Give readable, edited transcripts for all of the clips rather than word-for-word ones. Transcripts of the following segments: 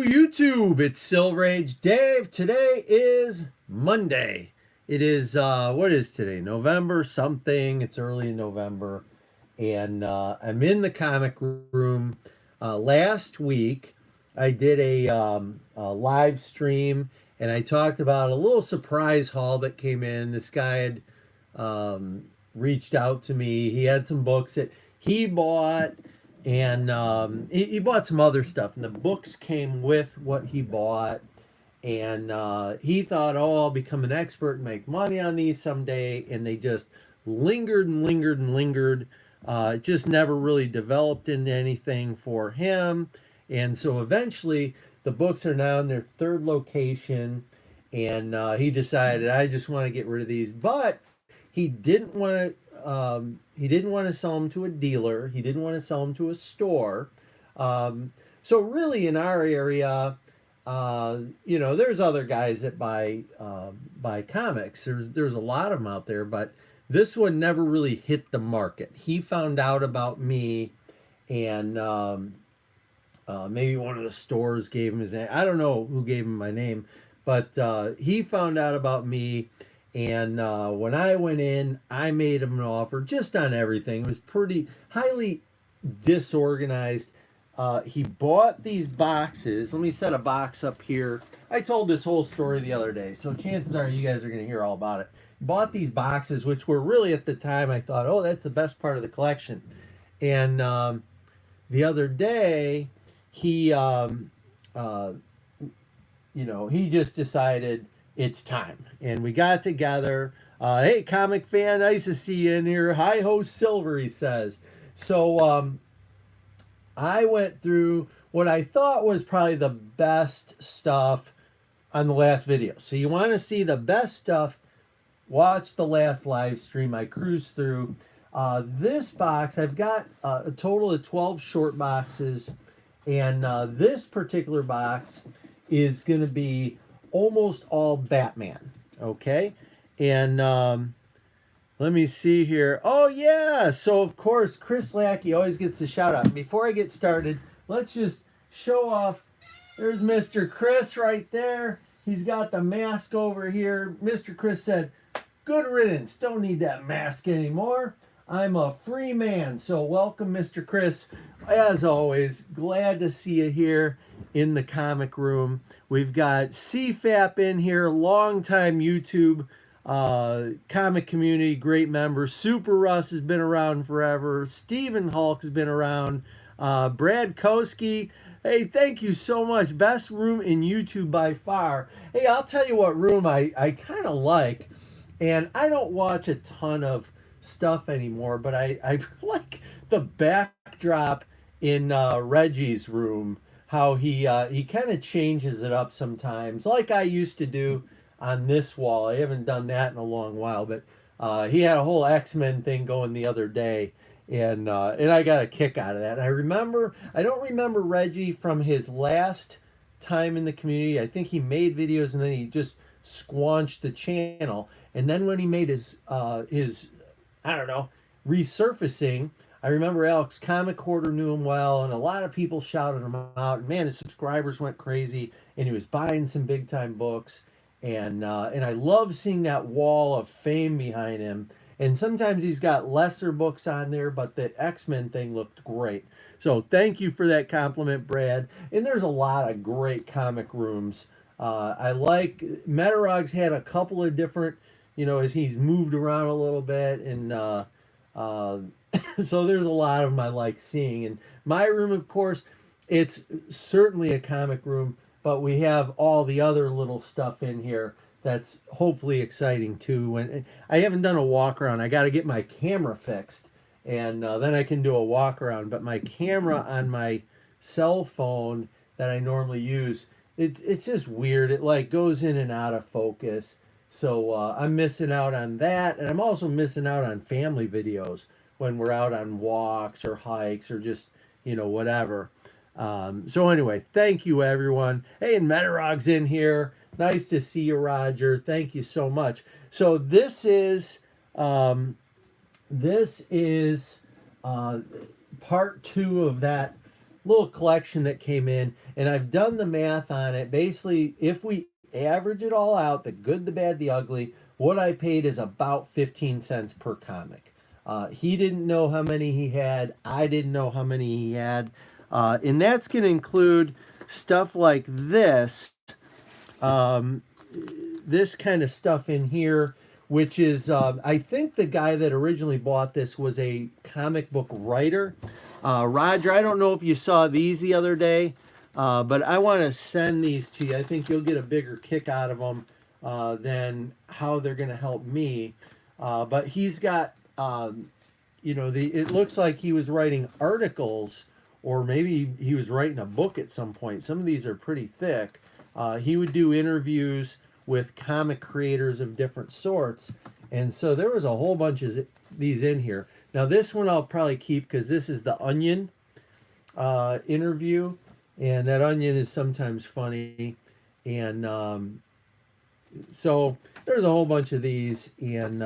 YouTube, it's Silver Age Dave. Today is Monday. It is, what is today? November something. It's early in November. And I'm in the comic room. Last week, I did a live stream and I talked about a little surprise haul that came in. This guy had reached out to me. He had some books that he bought, and he bought some other stuff, and the books came with what he bought. And he thought, oh, I'll become an expert and make money on these someday. And they just lingered and lingered and lingered. It just never really developed into anything for him. And so eventually the books are now in their third location. And he decided, I just want to get rid of these. But he didn't want to sell them to a dealer. He didn't want to sell them to a store. So really in our area, there's other guys that buy comics. There's a lot of them out there, but this one never really hit the market. He found out about me, and maybe one of the stores gave him his name. I don't know who gave him my name, but he found out about me. And when I went in, I made him an offer just on everything. It was pretty highly disorganized. He bought these boxes. Let me set a box up here. I told this whole story the other day, so chances are you guys are going to hear all about it. Bought these boxes, which were really at the time I thought, oh, that's the best part of the collection. And the other day, he just decided it's time. And we got together. Hey, comic fan, nice to see you in here. Hi, host Silver, he says. So I went through what I thought was probably the best stuff on the last video. So you want to see the best stuff, watch the last live stream. I cruised through. This box, I've got a total of 12 short boxes. And this particular box is going to be almost all Batman. Okay. And let me see here. Oh, yeah. So, of course, Chris Lackey always gets a shout out. Before I get started, let's just show off. There's Mr. Chris right there. He's got the mask over here. Mr. Chris said, good riddance. Don't need that mask anymore. I'm a free man. So welcome, Mr. Chris. As always, glad to see you here in the comic room. We've got CFAP in here, longtime YouTube comic community, great member. Super Russ has been around forever. Stephen Hulk has been around. Brad Koski, hey, thank you so much. Best room in YouTube by far. Hey, I'll tell you what room I kind of like, and I don't watch a ton of stuff anymore, but I like the backdrop in Reggie's room, how he kind of changes it up sometimes, like I used to do on this wall. I haven't done that in a long while, but he had a whole X-Men thing going the other day, and I got a kick out of that. And I don't remember Reggie from his last time in the community. I think he made videos and then he just squanched the channel. And then when he made his I don't know, resurfacing, I remember Alex Comic Hoarder knew him well, and a lot of people shouted him out. And man, his subscribers went crazy, and he was buying some big time books. And I love seeing that wall of fame behind him. And sometimes he's got lesser books on there, but the X-Men thing looked great. So thank you for that compliment, Brad. And there's a lot of great comic rooms. I like Metarog's had a couple of different, as he's moved around a little bit, and so there's a lot of them I like seeing. And my room, of course, it's certainly a comic room, but we have all the other little stuff in here that's hopefully exciting too. And I haven't done a walk around. I got to get my camera fixed, and then I can do a walk around. But my camera on my cell phone that I normally use, it's just weird. It like goes in and out of focus. So I'm missing out on that, and I'm also missing out on family videos when we're out on walks or hikes or just, whatever. So anyway, thank you, everyone. Hey, and Metarog's in here. Nice to see you, Roger. Thank you so much. So this is part 2 of that little collection that came in, and I've done the math on it. Basically, if we average it all out, the good, the bad, the ugly, what I paid is about 15 cents per comic. He didn't know how many he had. I didn't know how many he had. And that's going to include stuff like this, um, this kind of stuff in here, which is, I think the guy that originally bought this was a comic book writer. Roger, I don't know if you saw these the other day, but I want to send these to you. I think you'll get a bigger kick out of them than how they're going to help me. But he's got, it looks like he was writing articles, or maybe he was writing a book at some point. Some of these are pretty thick. He would do interviews with comic creators of different sorts. And so there was a whole bunch of these in here. Now this one I'll probably keep because this is the Onion interview. And that Onion is sometimes funny. And so there's a whole bunch of these. And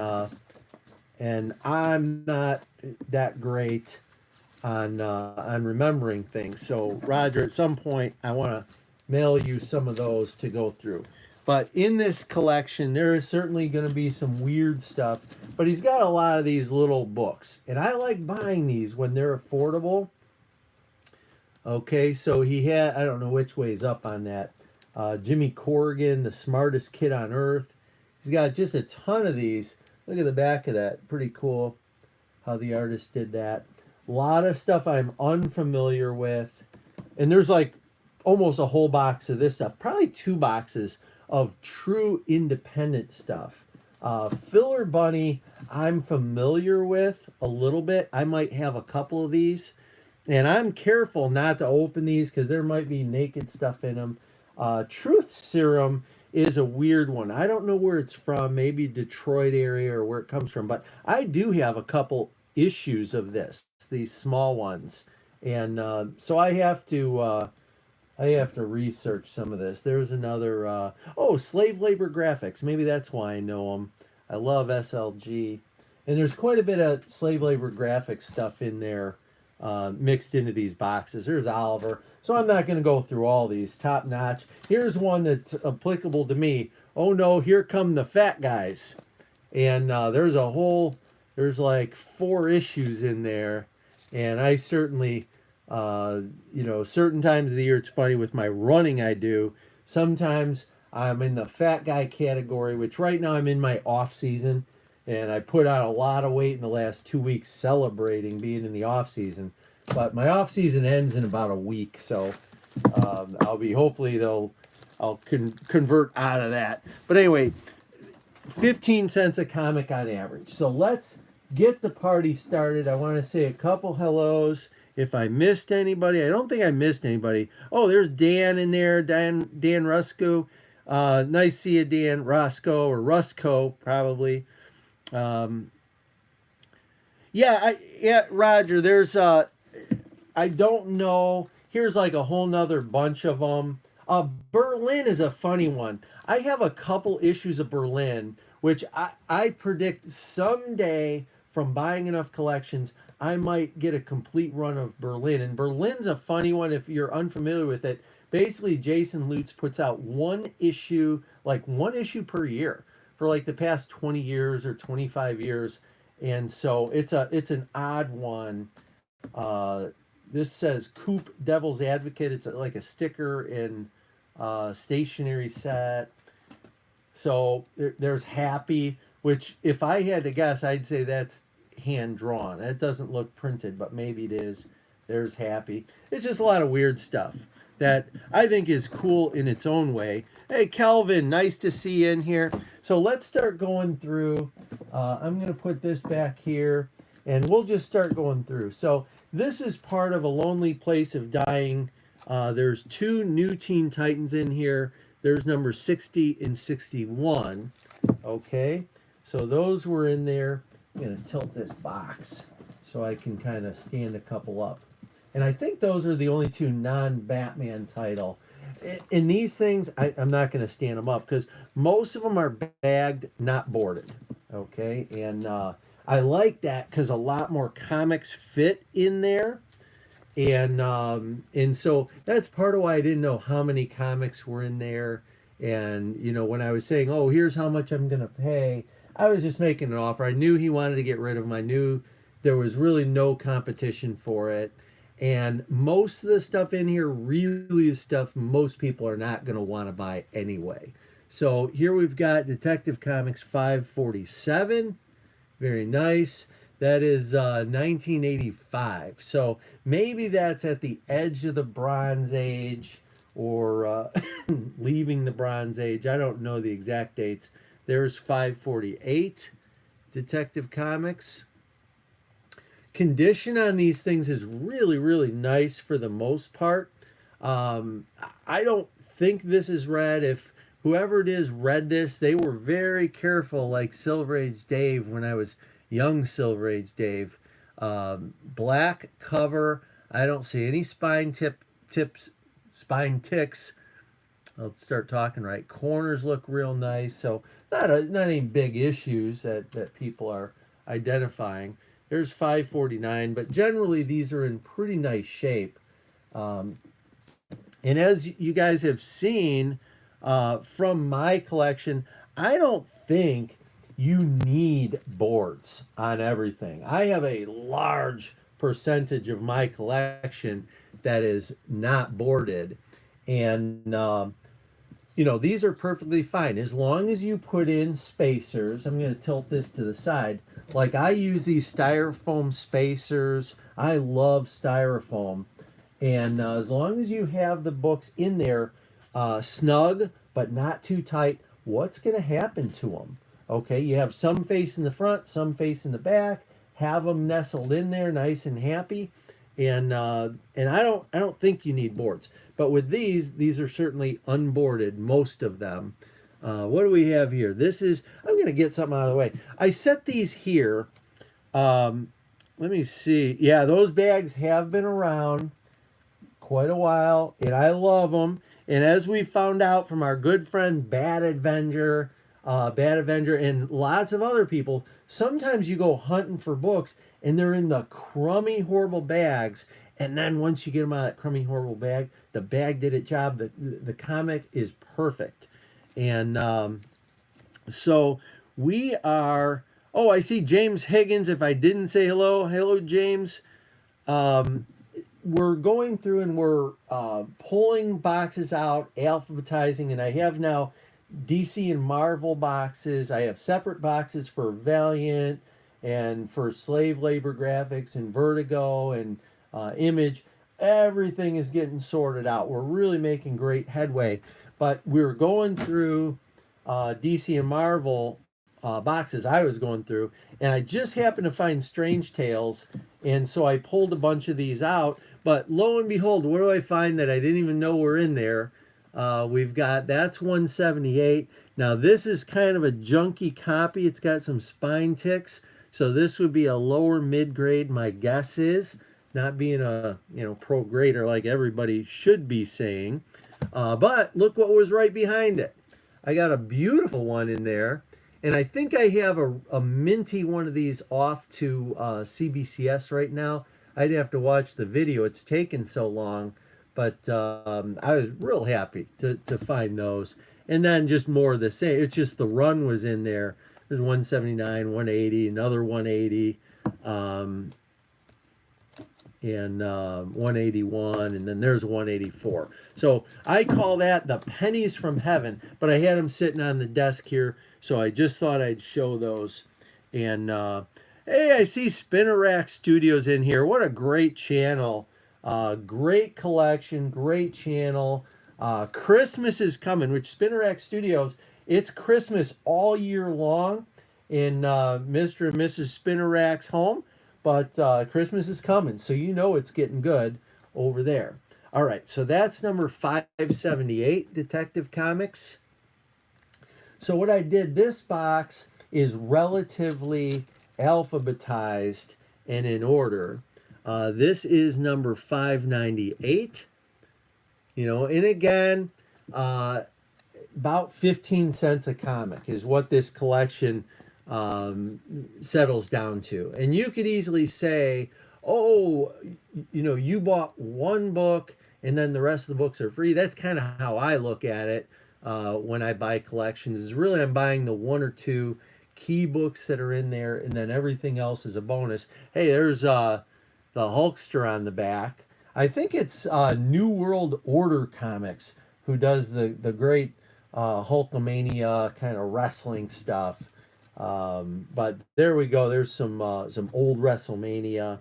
I'm not that great on remembering things. So Roger, at some point I want to mail you some of those to go through. But in this collection, there is certainly going to be some weird stuff. But he's got a lot of these little books. And I like buying these when they're affordable. Okay, so he had, I don't know which way is up on that. Jimmy Corrigan, the smartest kid on earth. He's got just a ton of these. Look at the back of that. Pretty cool how the artist did that. A lot of stuff I'm unfamiliar with. And there's like almost a whole box of this stuff. Probably 2 boxes of true independent stuff. Filler Bunny, I'm familiar with a little bit. I might have a couple of these. And I'm careful not to open these because there might be naked stuff in them. Truth Serum is a weird one. I don't know where it's from, maybe Detroit area or where it comes from. But I do have a couple issues of this, these small ones. And so I have to research some of this. There's another, Slave Labor Graphics. Maybe that's why I know them. I love SLG. And there's quite a bit of Slave Labor Graphics stuff in there mixed into these boxes. There's Oliver. So I'm not going to go through all these. Top notch. Here's one that's applicable to me. Oh no, here come the fat guys. And there's like 4 issues in there. And I certainly... certain times of the year it's funny with my running I do. Sometimes I'm in the fat guy category, which right now I'm in my off season, and I put on a lot of weight in the last 2 weeks celebrating being in the off season. But my off season ends in about a week, so I'll convert out of that. But anyway, 15 cents a comic on average. So let's get the party started. I want to say a couple hellos. If I missed anybody, I don't think I missed anybody. Oh, there's Dan in there, Dan Rusco. Nice to see you, Dan Roscoe, or Rusco, probably. Roger, there's, I don't know. Here's like a whole nother bunch of them. Berlin is a funny one. I have a couple issues of Berlin, which I predict someday from buying enough collections, I might get a complete run of Berlin. And Berlin's a funny one if you're unfamiliar with it. Basically, Jason Lutz puts out one issue per year for like the past 20 years or 25 years. And so it's an odd one. This says Coop Devil's Advocate. It's like a sticker in stationery set. So there's Happy, which if I had to guess, I'd say that's hand drawn. It doesn't look printed, but maybe it is. There's Happy. It's just a lot of weird stuff that I think is cool in its own way. Hey, Kelvin, nice to see you in here. So let's start going through. I'm going to put this back here, and we'll just start going through. So this is part of A Lonely Place of Dying. There's 2 new Teen Titans in here. There's number 60 and 61. Okay, so those were in there. I'm going to tilt this box so I can kind of stand a couple up. And I think those are the only 2 non-Batman title. In these things, I'm not going to stand them up because most of them are bagged, not boarded. Okay, and I like that because a lot more comics fit in there. And so that's part of why I didn't know how many comics were in there. And when I was saying, oh, here's how much I'm gonna pay, I was just making an offer. I knew he wanted to get rid of them. I knew there was really no competition for it. And most of the stuff in here really is stuff most people are not going to want to buy anyway. So here we've got Detective Comics 547. Very nice. That is 1985. So maybe that's at the edge of the Bronze Age or leaving the Bronze Age. I don't know the exact dates. There's 548 Detective Comics. Condition on these things is really, really nice for the most part. I don't think this is red. If whoever it is read this, they were very careful, like Silver Age Dave when I was young Silver Age Dave. Black cover. I don't see any spine ticks. I'll start talking right. Corners look real nice. So not any big issues that people are identifying. There's 549, but generally these are in pretty nice shape. And as you guys have seen from my collection, I don't think you need boards on everything. I have a large percentage of my collection that is not boarded. And these are perfectly fine as long as you put in spacers. I'm going to tilt this to the side. Like I use these styrofoam spacers. I love styrofoam. And as long as you have the books in there snug but not too tight, what's going to happen to them? Okay, you have some face in the front, some face in the back. Have them nestled in there, nice and happy. And I don't think you need boards. But with these are certainly unboarded, most of them. What do we have here? I'm going to get something out of the way. I set these here. Let me see. Yeah, those bags have been around quite a while, and I love them. And as we found out from our good friend Bad Avenger, and lots of other people, sometimes you go hunting for books, and they're in the crummy, horrible bags. And then once you get them out of that crummy, horrible bag, the bag did its job. The comic is perfect. And so we are... Oh, I see James Higgins. If I didn't say hello, hello, James. We're going through and we're pulling boxes out, alphabetizing, and I have now DC and Marvel boxes. I have separate boxes for Valiant and for Slave Labor Graphics and Vertigo and Image. Everything is getting sorted out. We're really making great headway. But we're going through DC and Marvel boxes I was going through, and I just happened to find Strange Tales, and so I pulled a bunch of these out. But lo and behold, what do I find that I didn't even know were in there? We've got, that's 178. Now this is kind of a junky copy. It's got some spine ticks, so this would be a lower mid-grade, my guess is, not being a pro grader like everybody should be saying. But look what was right behind it. I got a beautiful one in there, and I think I have a minty one of these off to CBCS right now. I'd have to watch the video. It's taken so long, but I was real happy to find those. And then just more of the same. It's just the run was in there. There's 179, 180, another 180, and 181, and then there's 184. So I call that the pennies from heaven, but I had them sitting on the desk here, so I just thought I'd show those. And hey, I see Spinner Rack Studios in here. What a great channel. Great collection, great channel. Christmas is coming, which Spinner Rack Studios, it's Christmas all year long in Mr. and Mrs. Spinner Rack's home. But Christmas is coming, so it's getting good over there. All right, so that's number 578, Detective Comics. So what I did, this box is relatively alphabetized and in order. This is number 598. And again, about 15 cents a comic is what this collection settles down to. And you could easily say, oh, you bought one book and then the rest of the books are free. That's kind of how I look at it when I buy collections. Is really I'm buying the one or two key books that are in there, and then everything else is a bonus. Hey, there's the Hulkster on the back. I think it's New World Order Comics who does the great Hulkamania kind of wrestling stuff. But there we go. There's some old WrestleMania.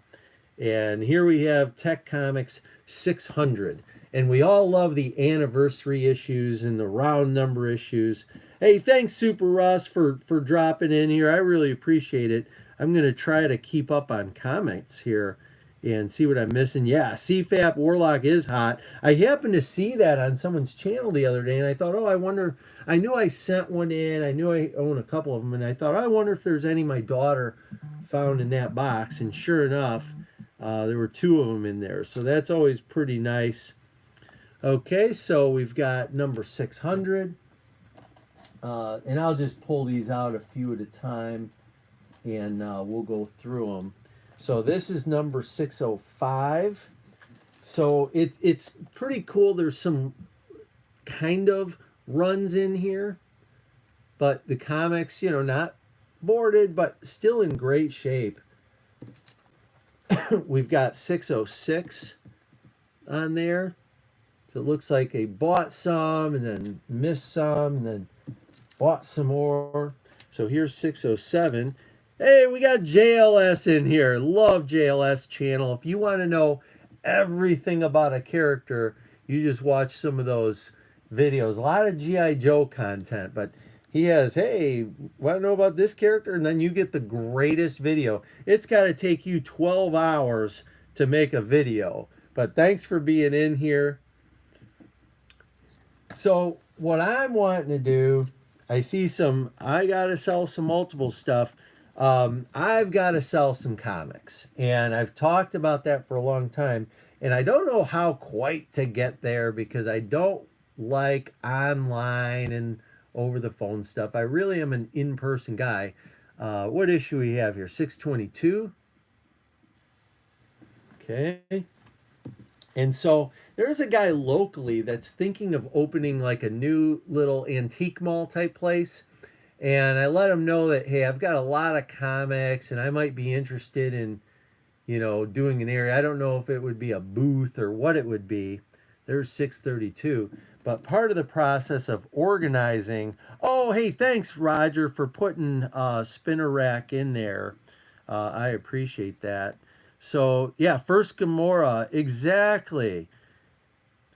And here we have Tech Comics 600. And we all love the anniversary issues and the round number issues. Hey, thanks, Super Ross, for dropping in here. I really appreciate it. I'm going to try to keep up on comments here and see what I'm missing. Yeah, CFAP Warlock is hot. I happened to see that on someone's channel the other day, and I thought, oh, I wonder. I knew I sent one in. I knew I own a couple of them, and I thought, I wonder if there's any my daughter found in that box. And sure enough, there were two of them in there. So that's always pretty nice. Okay, so we've got number 600. And I'll just pull these out a few at a time, and we'll go through them. So this is number 605. So it's pretty cool. There's some kind of runs in here, but the comics, not boarded, but still in great shape. We've got 606 on there. So it looks like they bought some and then missed some and then bought some more. So here's 607. Hey, we got JLS in here. Love JLS channel. If you want to know everything about a character, you just watch some of those videos. A lot of G.I. Joe content, but he has, hey, want to know about this character? And then you get the greatest video. It's got to take you 12 hours to make a video. But thanks for being in here. So what I'm wanting to do, I got to sell some multiple stuff. I've got to sell some comics, and I've talked about that for a long time, and I don't know how quite to get there because I don't like online and over the phone stuff. I really am an in-person guy. What issue we have here? 622. Okay. And so there's a guy locally that's thinking of opening like a new little antique mall type place. And I let him know that, hey, I've got a lot of comics and I might be interested in, doing an area. I don't know if it would be a booth or what it would be. There's 632. But part of the process of organizing, oh, hey, thanks, Roger, for putting Spinner Rack in there. I appreciate that. So, yeah, first Gamora, exactly.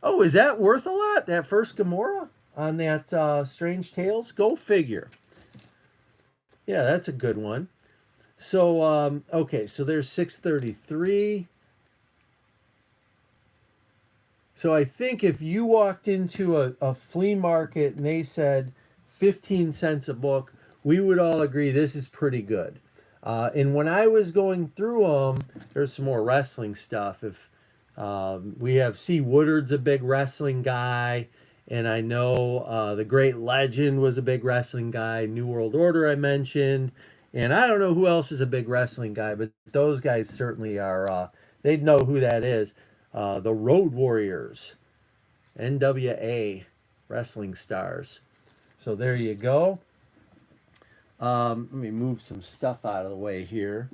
Oh, is that worth a lot, that first Gamora on that Strange Tales? Go figure. Yeah, that's a good one. So, okay, so there's 633. So I think if you walked into a flea market and they said 15 cents a book, we would all agree this is pretty good. And when I was going through them, there's some more wrestling stuff. If we have C. Woodard's a big wrestling guy, and I know the Great Legend was a big wrestling guy. New World Order I mentioned, and I don't know who else is a big wrestling guy, but those guys certainly are. They'd know who that is. The Road Warriors, NWA wrestling stars. So there you go. Let me move some stuff out of the way here.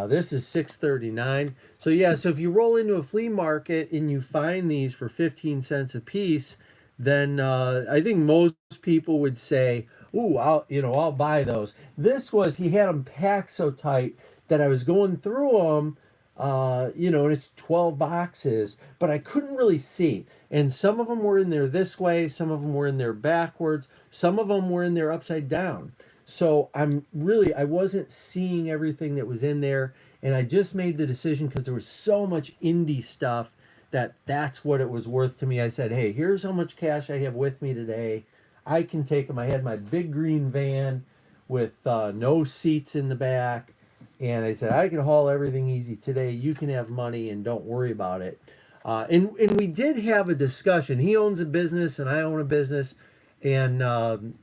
This is 639. So yeah, so if you roll into a flea market and you find these for 15 cents a piece, then I think most people would say, "Ooh, I'll buy those." He had them packed so tight that I was going through them, and it's 12 boxes, but I couldn't really see. And some of them were in there this way, some of them were in there backwards, some of them were in there upside down. So I wasn't seeing everything that was in there, and I just made the decision because there was so much indie stuff that's what it was worth to me. I said, hey, here's how much cash I have with me today. I can take them. I had my big green van with no seats in the back, and I said, I can haul everything easy today. You can have money and don't worry about it. And we did have a discussion. He owns a business and I own a business, and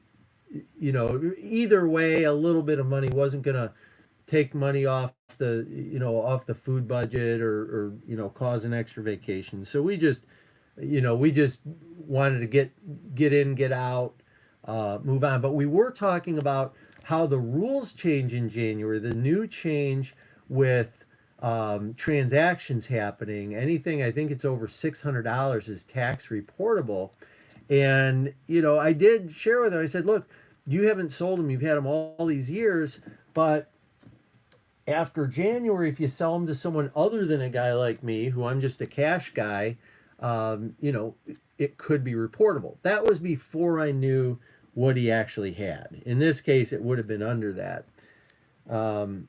either way, a little bit of money wasn't going to take money off the off the food budget, or cause an extra vacation. So we just wanted to get in, get out, move on. But we were talking about how the rules change in January, the new change with transactions happening. Anything, I think it's over $600 is tax reportable. And, I did share with her, I said, look, you haven't sold them, you've had them all these years, but after January, if you sell them to someone other than a guy like me, who I'm just a cash guy, it could be reportable. That was before I knew what he actually had. In this case, it would have been under that. Um,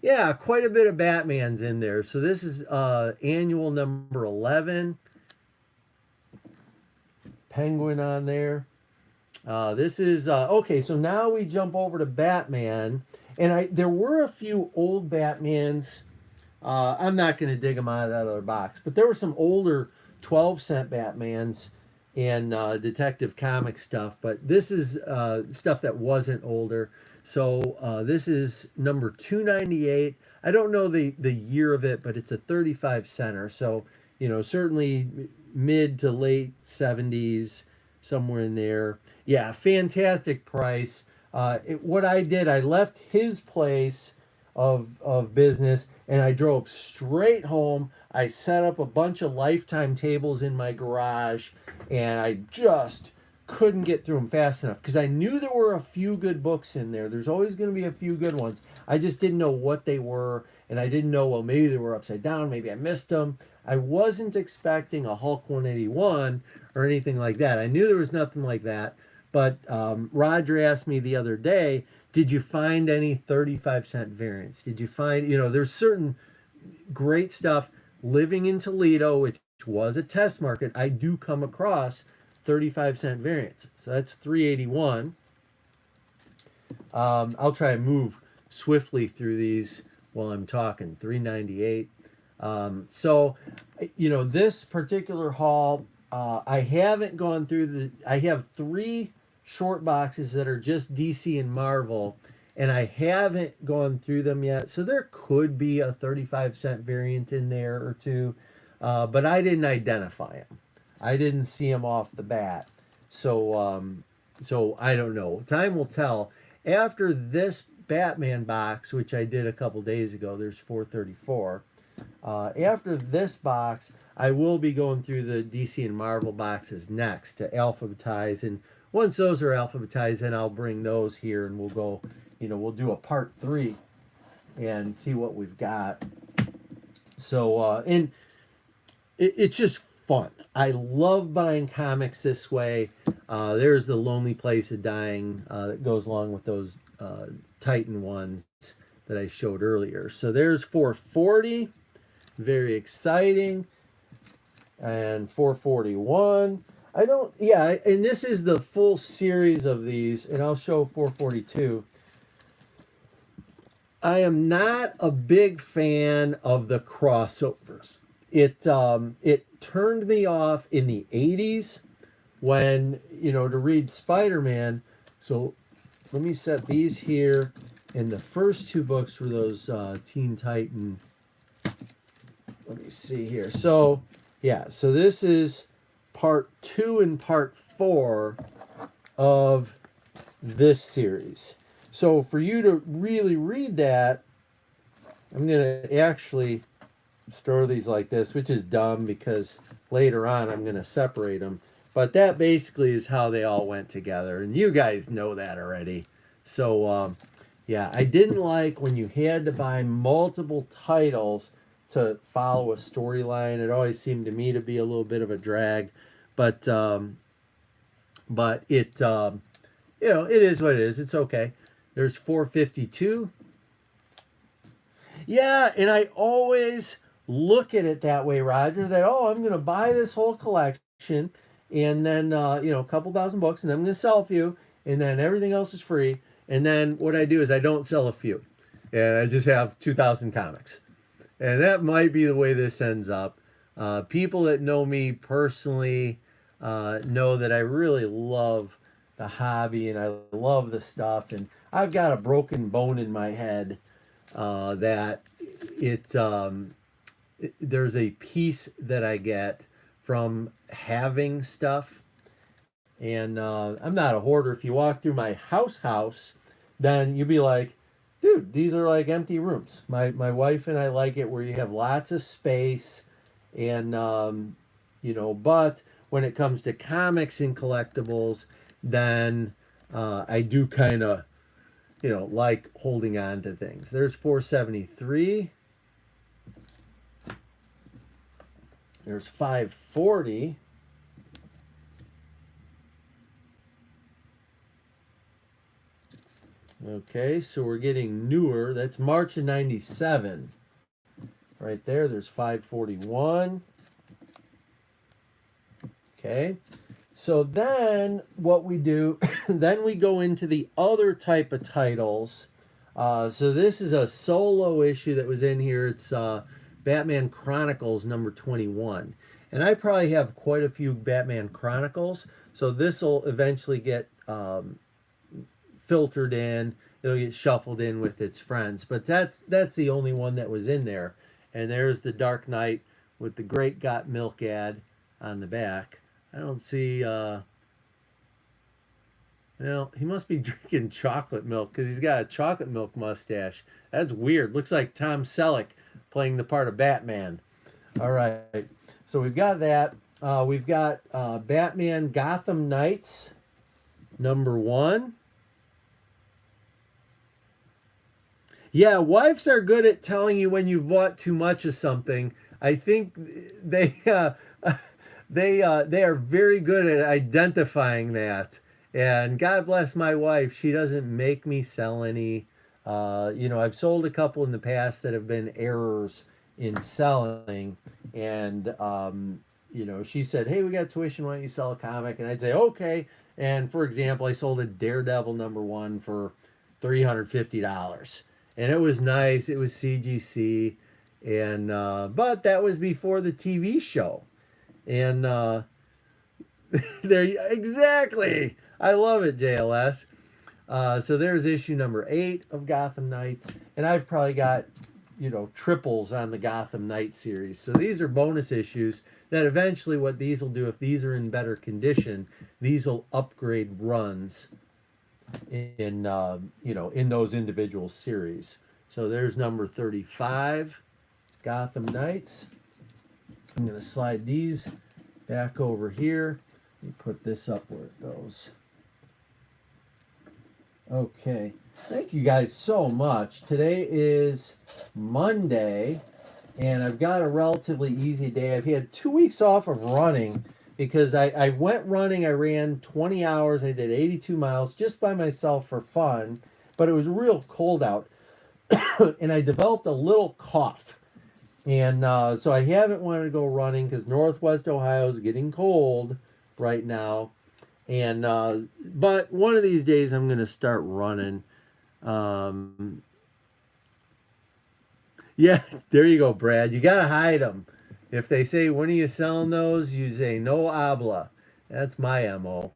yeah, quite a bit of Batman's in there. So this is annual number 11. Penguin on there. This is okay. So now we jump over to Batman, and there were a few old Batmans. I'm not going to dig them out of that other box, but there were some older 12-cent Batmans and Detective Comics stuff. But this is stuff that wasn't older. So this is number 298. I don't know the year of it, but it's a 35 center. So certainly mid to late 70s, somewhere in there. Yeah, fantastic price. What I did, I left his place of business and I drove straight home. I set up a bunch of Lifetime tables in my garage, and I just couldn't get through them fast enough because I knew there were a few good books in there. There's always going to be a few good ones. I just didn't know what they were, and I didn't know, well, maybe they were upside down, maybe I missed them. I wasn't expecting a Hulk 181 or anything like that. I knew there was nothing like that. But Roger asked me the other day, did you find any 35-cent variants? Did you find, there's certain great stuff living in Toledo, which was a test market. I do come across 35-cent variants. So that's 381. I'll try to move swiftly through these while I'm talking. 398. So, this particular haul, I haven't gone through I have 3 short boxes that are just DC and Marvel, and I haven't gone through them yet. So there could be a 35-cent variant in there or two, but I didn't identify them. I didn't see them off the bat. So I don't know. Time will tell. After this Batman box, which I did a couple days ago, there's 434. After this box, I will be going through the DC and Marvel boxes next to alphabetize, and once those are alphabetized, then I'll bring those here and we'll go, we'll do a part 3 and see what we've got. So, and it's just fun. I love buying comics this way. There's the Lonely Place of Dying that goes along with those Titan ones that I showed earlier. So there's 440. Very exciting. And 441. And this is the full series of these, and I'll show 442. I am not a big fan of the crossovers. It turned me off in the 80s when, to read Spider-Man. So let me set these here. And the first 2 books were those Teen Titan. Let me see here. So, yeah, so this is part 2 and part 4 of this series. So for you to really read that, I'm going to actually store these like this, which is dumb because later on I'm going to separate them. But that basically is how they all went together. And you guys know that already. So, yeah, I didn't like when you had to buy multiple titles to follow a storyline. It always seemed to me to be a little bit of a drag. But it, it is what it is. It's okay. There's 452. Yeah, and I always look at it that way, Roger, that, I'm going to buy this whole collection, and then, a couple thousand bucks, and then I'm going to sell a few, and then everything else is free. And then what I do is I don't sell a few, and I just have 2,000 comics. And that might be the way this ends up. People that know me personally know that I really love a hobby, and I love the stuff. And I've got a broken bone in my head that it, there's a piece that I get from having stuff. And I'm not a hoarder. If you walk through my house, then you'd be like, dude, these are like empty rooms. My wife and I like it where you have lots of space, and but when it comes to comics and collectibles, then I do kind of like holding on to things. There's 473. There's 540. Okay, so we're getting newer. That's March of 97. Right there, there's 541. Okay, so then what we do, then we go into the other type of titles. So this is a solo issue that was in here. It's Batman Chronicles number 21. And I probably have quite a few Batman Chronicles, so this will eventually get filtered in. It'll get shuffled in with its friends, but that's the only one that was in there. And there's the Dark Knight with the Great Got Milk ad on the back. I don't see well, he must be drinking chocolate milk because he's got a chocolate milk mustache. That's weird. Looks like Tom Selleck playing the part of Batman. All right, so we've got that. We've got Batman Gotham Knights number 1. Yeah, wives are good at telling you when you've bought too much of something. I think they they are very good at identifying that. And God bless my wife, she doesn't make me sell any. I've sold a couple in the past that have been errors in selling, and she said, "Hey, we got tuition. Why don't you sell a comic?" And I'd say, "Okay." And for example, I sold a Daredevil number 1 for $350. And it was nice. It was CGC, and but that was before the TV show, and there exactly. I love it, JLS. So there's issue number 8 of Gotham Knights, and I've probably got triples on the Gotham Knights series. So these are bonus issues that eventually, what these will do, if these are in better condition, these will upgrade runs in in those individual series. So there's number 35, Gotham Knights. I'm going to slide these back over here. Let me put this up where it goes. Okay, thank you guys so much. Today is Monday, and I've got a relatively easy day. I've had 2 weeks off of running because I went running. I ran 20 hours. I did 82 miles just by myself for fun, but it was real cold out, and I developed a little cough. And so I haven't wanted to go running because Northwest Ohio is getting cold right now. And but one of these days I'm going to start running. Yeah, there you go, Brad. You got to hide them. If they say, when are you selling those? You say, no habla. That's my MO.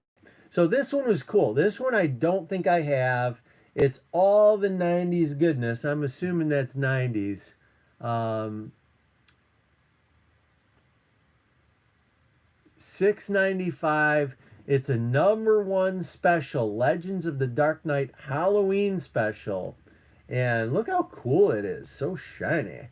So this one was cool. This one I don't think I have. It's all the 90s goodness. I'm assuming that's 90s. $6.95. It's a number 1 special, Legends of the Dark Knight Halloween special. And look how cool it is. So shiny.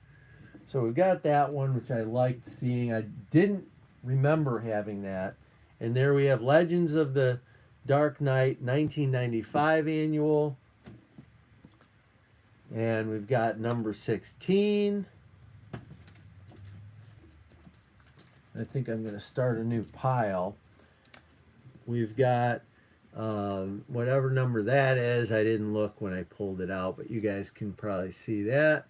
So we've got that one, which I liked seeing. I didn't remember having that. And there we have Legends of the Dark Knight 1995 annual. And we've got number 16. I think I'm going to start a new pile. We've got whatever number that is. I didn't look when I pulled it out, but you guys can probably see that.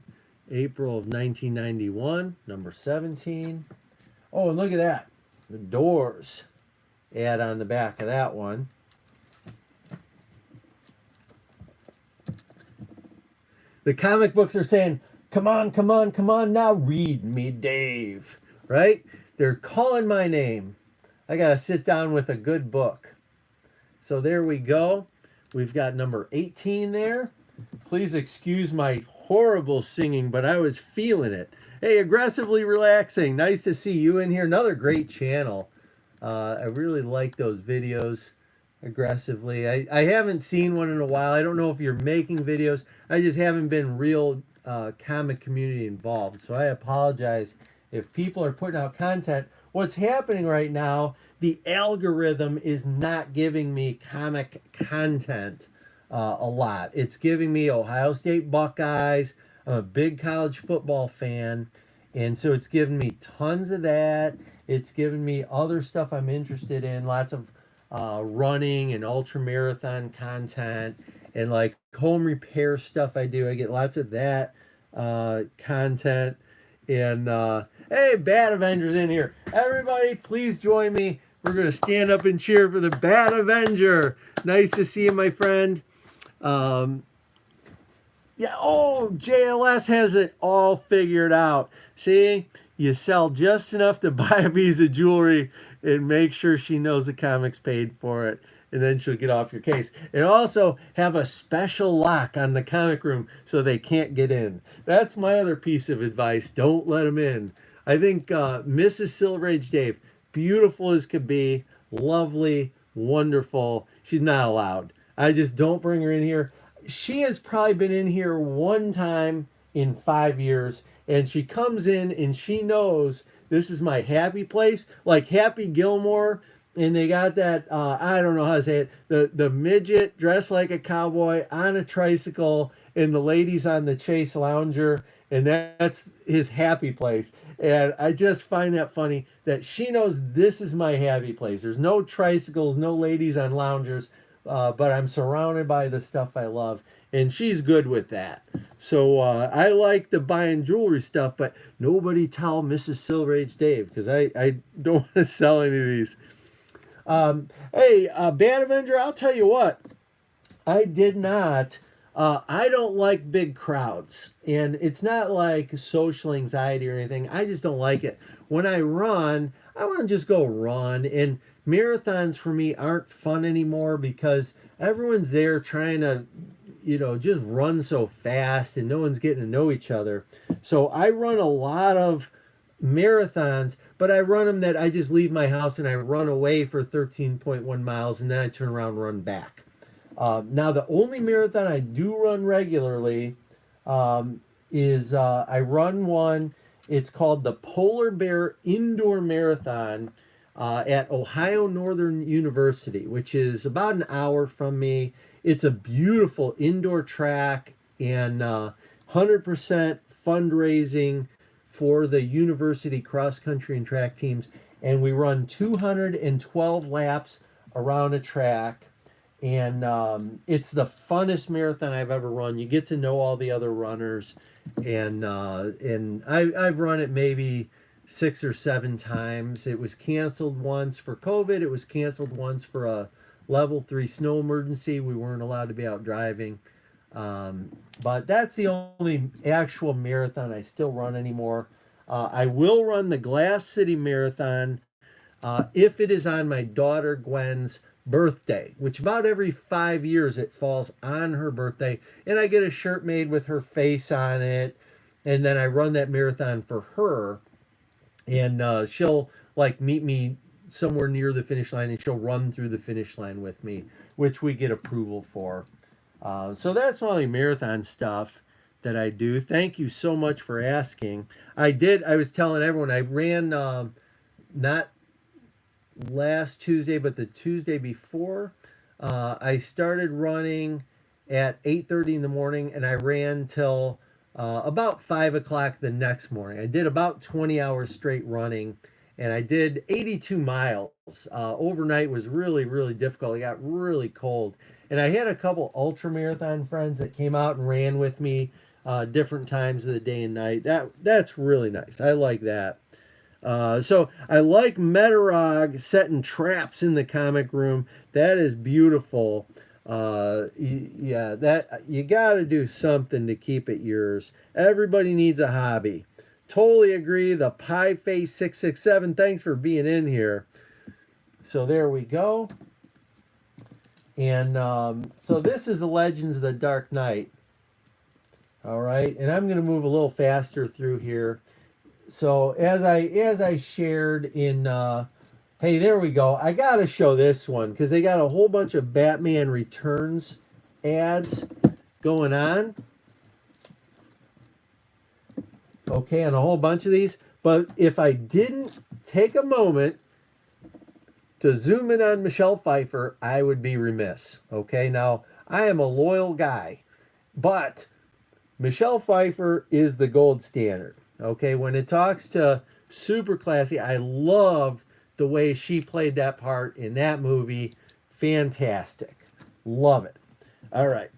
April of 1991, number 17. Oh, and look at that. The Doors ad on the back of that one. The comic books are saying, come on, come on, come on, now read me, Dave. Right? They're calling my name. I got to sit down with a good book. So there we go. We've got number 18 there. Please excuse my horrible singing, but I was feeling it. Hey, aggressively relaxing. Nice to see you in here. Another great channel. I really like those videos. Aggressively. I haven't seen one in a while. I don't know if you're making videos. I just haven't been real comic community involved. So I apologize if people are putting out content. What's happening right now, the algorithm is not giving me comic content a lot. It's giving me Ohio State Buckeyes. I'm a big college football fan. And so it's giving me tons of that. It's giving me other stuff I'm interested in. Lots of running and ultra marathon content and like home repair stuff I do. I get lots of that content. And hey, Bad Avenger's in here. Everybody, please join me. We're going to stand up and cheer for the Bad Avenger. Nice to see you, my friend. Yeah, oh, JLS has it all figured out. See, you sell just enough to buy a piece of jewelry and make sure she knows the comic's paid for it. And then she'll get off your case. And also have a special lock on the comic room so they can't get in. That's my other piece of advice. Don't let them in. I think Mrs. Silver Age Dave, beautiful as could be, lovely, wonderful. She's not allowed. I just don't bring her in here. She has probably been in here one time in 5 years, and she comes in and she knows this is my happy place, like Happy Gilmore. And they got that, I don't know how to say it, the midget dressed like a cowboy on a tricycle and the ladies on the Chase Lounger. And that's his happy place. And I just find that funny that she knows this is my happy place. There's no tricycles, no ladies on loungers, but I'm surrounded by the stuff I love. And she's good with that. So I like the buying jewelry stuff, but nobody tell Mrs. Silver Age Dave because I don't want to sell any of these. Hey, Bad Avenger, I'll tell you what. I did not. I don't like big crowds. And it's not like social anxiety or anything. I just don't like it. When I run, I want to just go run. And marathons for me aren't fun anymore because everyone's there trying to, just run so fast and no one's getting to know each other. So I run a lot of marathons, but I run them that I just leave my house and I run away for 13.1 miles and then I turn around and run back. Now, the only marathon I do run regularly is I run one. It's called the Polar Bear Indoor Marathon at Ohio Northern University, which is about an hour from me. It's a beautiful indoor track and 100% fundraising for the university cross country and track teams. And we run 212 laps around a track. And it's the funnest marathon I've ever run. You get to know all the other runners. And I've run it maybe 6 or 7 times. It was canceled once for COVID. It was canceled once for a level 3 snow emergency. We weren't allowed to be out driving. But that's the only actual marathon I still run anymore. I will run the Glass City Marathon if it is on my daughter Gwen's birthday, which about every 5 years it falls on her birthday. And I get a shirt made with her face on it. And then I run that marathon for her. And she'll like meet me somewhere near the finish line and she'll run through the finish line with me, which we get approval for. So that's my marathon stuff that I do. Thank you so much for asking. I was telling everyone I ran not last Tuesday, but the Tuesday before. I started running at 8:30 in the morning and I ran till about 5 o'clock the next morning. I did about 20 hours straight running and I did 82 miles. Overnight was really, really difficult. It got really cold. And I had a couple ultra marathon friends that came out and ran with me different times of the day and night. That's really nice. I like that. So I like Metarog setting traps in the comic room. That is beautiful. Yeah, that you got to do something to keep it yours. Everybody needs a hobby. Totally agree. The Pie Face 667. Thanks for being in here. So there we go. And so this is the Legends of the Dark Knight. All right, and I'm going to move a little faster through here. So as I shared in, hey, there we go. I got to show this one because they got a whole bunch of Batman Returns ads going on. Okay, and a whole bunch of these. But if I didn't take a moment to zoom in on Michelle Pfeiffer, I would be remiss. Okay, now I am a loyal guy, but Michelle Pfeiffer is the gold standard. Okay, when it talks to super classy, I loved the way she played that part in that movie. Fantastic. Love it. All right.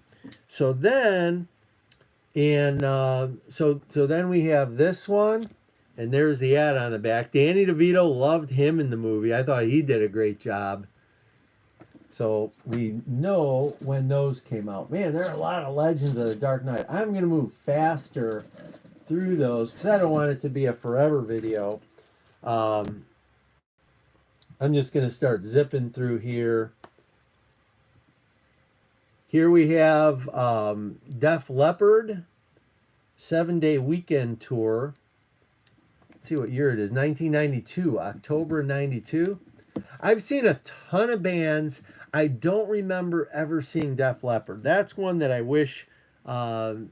So then, and so then we have this one, and there's the ad on the back. Danny DeVito, loved him in the movie. I thought he did a great job. So we know when those came out. Man, there are a lot of Legends of the Dark Knight. I'm going to move faster through those because I don't want it to be a forever video. I'm just going to start zipping through here. Here we have Def Leppard, 7-day weekend tour. Let's see what year it is. 1992, October 92. I've seen a ton of bands. I don't remember ever seeing Def Leppard. That's one that I wish that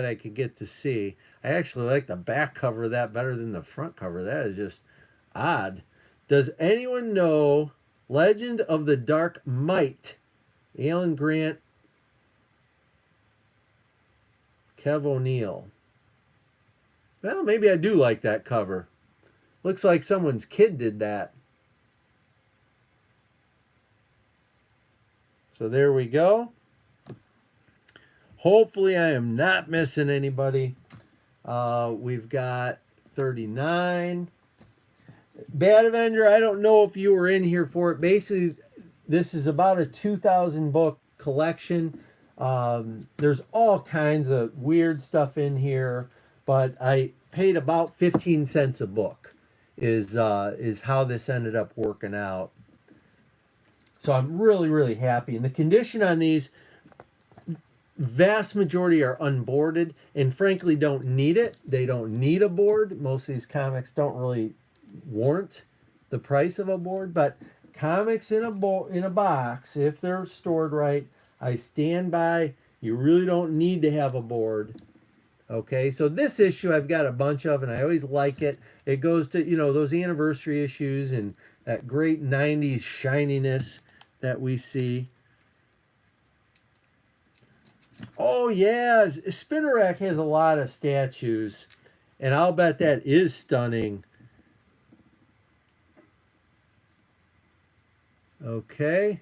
I could get to see. I actually like the back cover of that better than the front cover. That is just odd. Does anyone know Legend of the Dark Might? Alan Grant, Kev O'Neill. Well, maybe I do like that cover. Looks like someone's kid did that. So there we go. Hopefully I am not missing anybody. We've got 39. Bad Avenger, I don't know if you were in here for it. Basically, this is about a 2,000 book collection. There's all kinds of weird stuff in here, but I paid about 15 cents a book is how this ended up working out. So I'm really, really happy. And the condition on these, vast majority are unboarded and frankly don't need it. They don't need a board. Most of these comics don't really warrant the price of a board, but comics in a box, if they're stored right, I stand by. You really don't need to have a board. Okay, so this issue I've got a bunch of, and I always like it. It goes to, those anniversary issues and that great 90s shininess that we see. Oh, yeah, Spinner Rack has a lot of statues, and I'll bet that is stunning. Okay,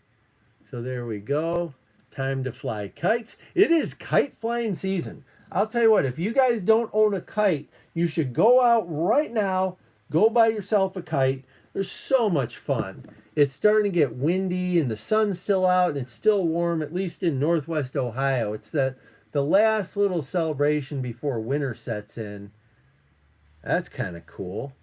so there we go. Time to fly kites. It is kite flying season. I'll tell you what, if you guys don't own a kite, you should go out right now, go buy yourself a kite. They're so much fun. It's starting to get windy and the sun's still out and it's still warm, at least in Northwest Ohio. It's the last little celebration before winter sets in. That's kind of cool.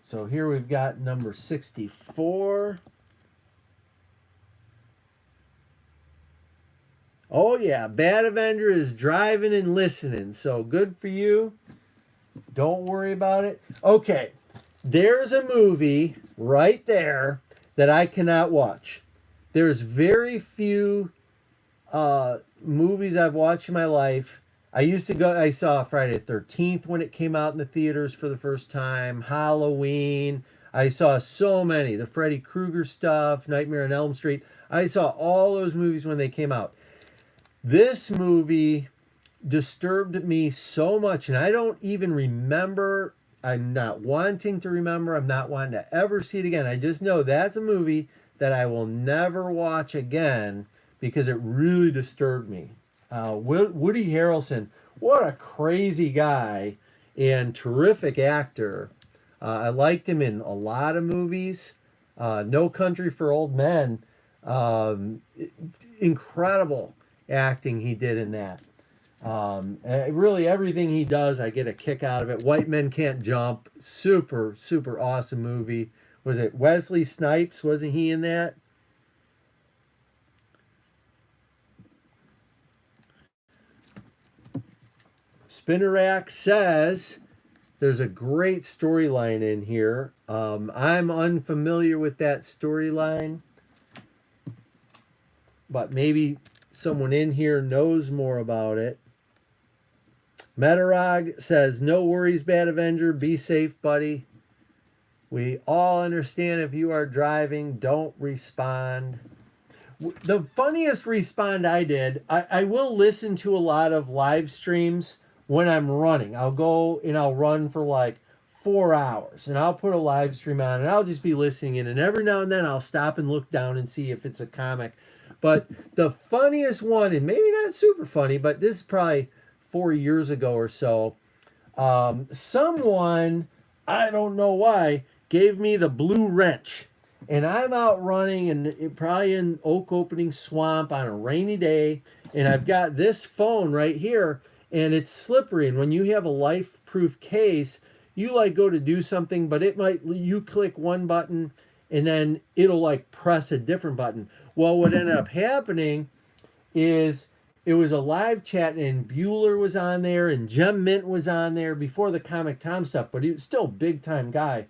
So here we've got number 64. Oh yeah, Bad Avenger is driving and listening. So good for you. Don't worry about it. Okay, there's a movie right there that I cannot watch. There's very few movies I've watched in my life. I saw Friday the 13th when it came out in the theaters for the first time, Halloween. I saw so many, the Freddy Krueger stuff, Nightmare on Elm Street. I saw all those movies when they came out. This movie disturbed me so much, and I don't even remember. I'm not wanting to remember. I'm not wanting to ever see it again. I just know that's a movie that I will never watch again because it really disturbed me. Woody Harrelson, what a crazy guy and terrific actor. I liked him in a lot of movies. No Country for Old Men. Incredible acting he did in that. Really everything he does, I get a kick out of it. White Men Can't Jump, super, super awesome movie Was it Wesley Snipes? Wasn't he in that? Spinnerack says there's a great storyline in here. I'm unfamiliar with that storyline, but maybe someone in here knows more about it. Metarog says, no worries, Bad Avenger. Be safe, buddy. We all understand if you are driving, don't respond. The funniest respond I did, I will listen to a lot of live streams when I'm running. I'll go and I'll run for like 4 hours and I'll put a live stream on and I'll just be listening in. And every now and then I'll stop and look down and see if it's a comic. But the funniest one, and maybe not super funny, but this is probably 4 years ago or so, someone, I don't know why, gave me the blue wrench. And I'm out running and probably in oak opening swamp on a rainy day. And I've got this phone right here and it's slippery. And when you have a life proof case, you like go to do something, but it might, you click one button and then it'll like press a different button. Well, what ended up happening is it was a live chat and Bueller was on there and Gem Mint was on there before the Comic Tom stuff, but he was still a big time guy.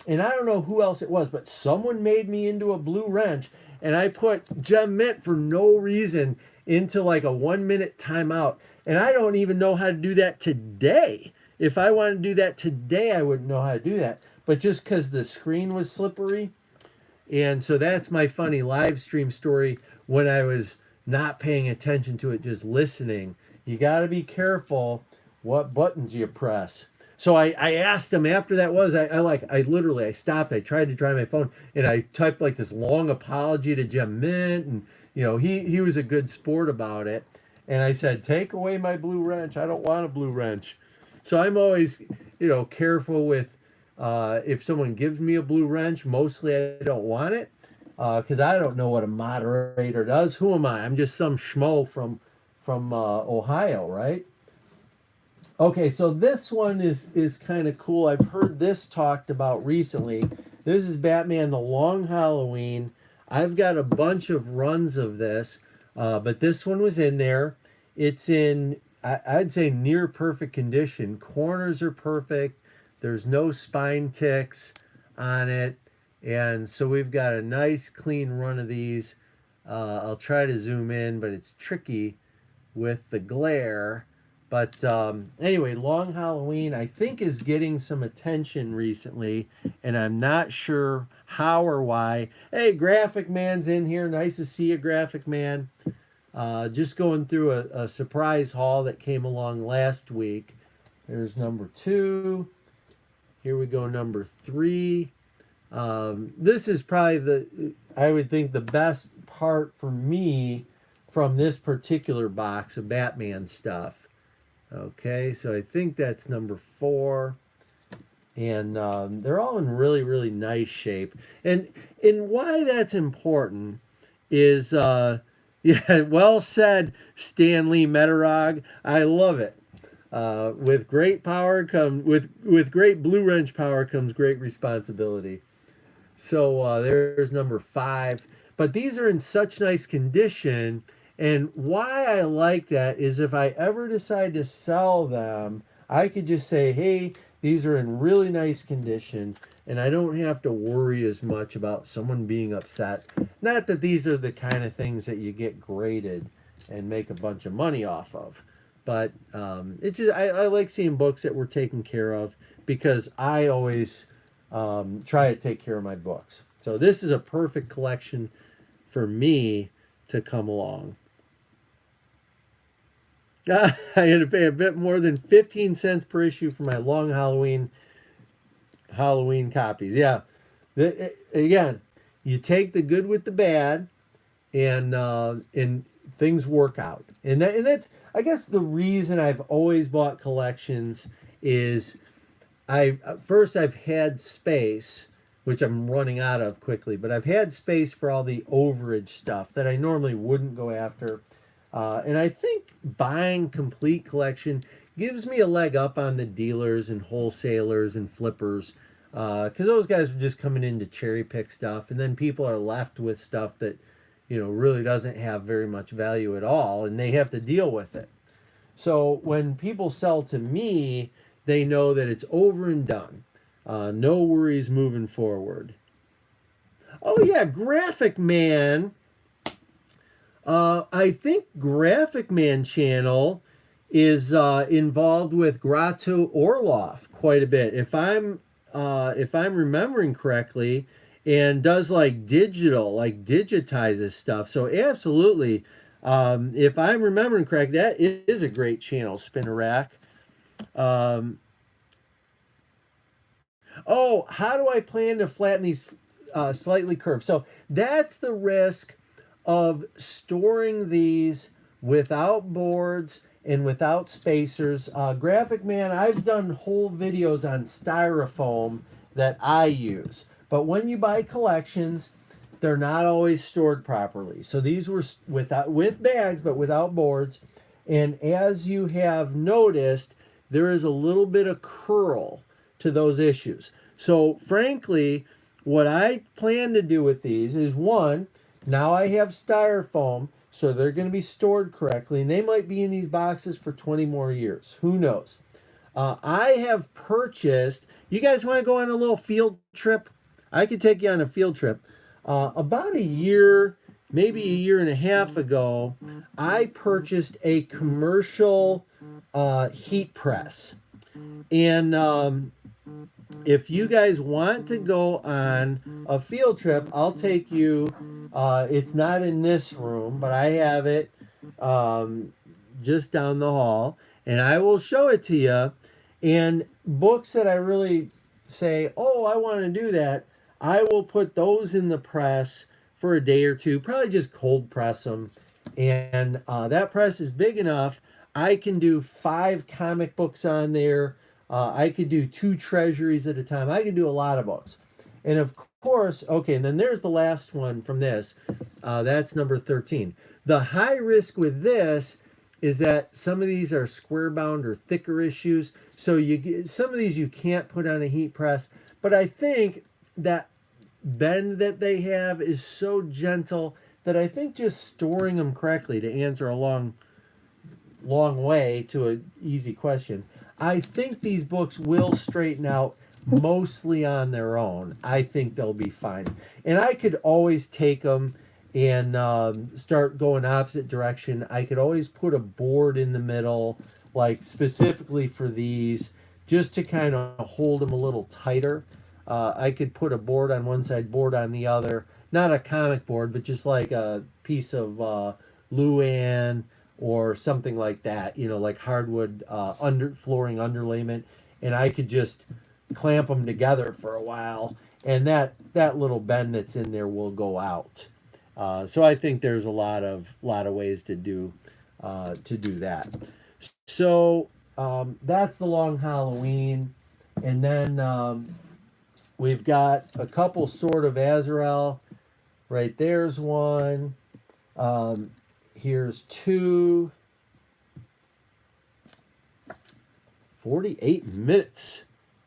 And I don't know who else it was, but someone made me into a blue wrench and I put Gem Mint for no reason into like a 1 minute timeout. And I don't even know how to do that today. If I wanted to do that today, I wouldn't know how to do that. But just because the screen was slippery. And so that's my funny live stream story when I was not paying attention to it, just listening. You got to be careful what buttons you press. So I asked him after that was, I stopped, I tried to try my phone and I typed like this long apology to Gem Mint and, you know, he was a good sport about it. And I said, take away my blue wrench. I don't want a blue wrench. So I'm always, you know, careful with if someone gives me a blue wrench, mostly I don't want it because I don't know what a moderator does. Who am I? I'm just some schmo from Ohio, right? Okay, so this one is kind of cool. I've heard this talked about recently. This is Batman The Long Halloween. I've got a bunch of runs of this, but this one was in there. It's in, I'd say, near perfect condition. Corners are perfect. There's no spine ticks on it. And so we've got a nice clean run of these. I'll try to zoom in, but it's tricky with the glare. But anyway, Long Halloween, I think, is getting some attention recently, and I'm not sure how or why. Hey, Graphic Man's in here. Nice to see you, Graphic Man. Just going through a surprise haul that came along last week. There's number 2. Here we go, number 3. This is probably I would think, the best part for me from this particular box of Batman stuff. Okay, so I think that's number 4. And they're all in really, really nice shape. And why that's important is, yeah, well said, Stanley Metarog. I love it. With great power with great blue wrench power comes great responsibility. So there's number 5. But these are in such nice condition. And why I like that is if I ever decide to sell them, I could just say, hey, these are in really nice condition, and I don't have to worry as much about someone being upset. Not that these are the kind of things that you get graded and make a bunch of money off of, but it's just I like seeing books that were taken care of because I always try to take care of my books. So this is a perfect collection for me to come along. I had to pay a bit more than 15 cents per issue for my Long Halloween copies. Yeah. Again, you take the good with the bad, and things work out. And that's, I guess, the reason I've always bought collections is I've had space, which I'm running out of quickly, but I've had space for all the overage stuff that I normally wouldn't go after. And I think buying complete collection gives me a leg up on the dealers and wholesalers and flippers because those guys are just coming in to cherry pick stuff, and then people are left with stuff that, really doesn't have very much value at all, and they have to deal with it. So when people sell to me, they know that it's over and done. No worries moving forward. Oh yeah, Graphic Man. I think Graphic Man channel is involved with Grotto Orloff quite a bit. If I'm remembering correctly, and does like digitizes stuff. So absolutely, if I'm remembering correct, that is a great channel, Spinner Rack. Oh, how do I plan to flatten these slightly curved? So that's the risk of storing these without boards and without spacers. Graphic Man, I've done whole videos on styrofoam that I use. But when you buy collections, they're not always stored properly. So these were with bags, but without boards. And as you have noticed, there is a little bit of curl to those issues. So frankly, what I plan to do with these is, one, now I have styrofoam, so they're going to be stored correctly, and they might be in these boxes for 20 more years. Who knows? I have purchased, you guys want to go on a little field trip? I could take you on a field trip. About a year, maybe a year and a half ago, I purchased a commercial heat press. And if you guys want to go on a field trip, I'll take you. It's not in this room, but I have it just down the hall, and I will show it to you. And books that I really say, oh, I want to do that, I will put those in the press for a day or two, probably just cold press them. And that press is big enough, I can do 5 comic books on there. I could do 2 treasuries at a time. I could do a lot of books. And of course, okay, and then there's the last one from this. That's number 13. The high risk with this is that some of these are square bound or thicker issues. So some of these you can't put on a heat press. But I think that bend that they have is so gentle that I think just storing them correctly, to answer a long way to an easy question, I think these books will straighten out mostly on their own. I think they'll be fine. And I could always take them and start going opposite direction. I could always put a board in the middle, like specifically for these, just to kind of hold them a little tighter. I could put a board on one side, board on the other. Not a comic board, but just like a piece of Luan or something like that, like hardwood flooring underlayment, and I could just clamp them together for a while, and that little bend that's in there will go out. So I think there's a lot of ways to do that. So that's the Long Halloween, and then we've got a couple Sword of Azrael. Right there's one. Here's 2. 48 minutes.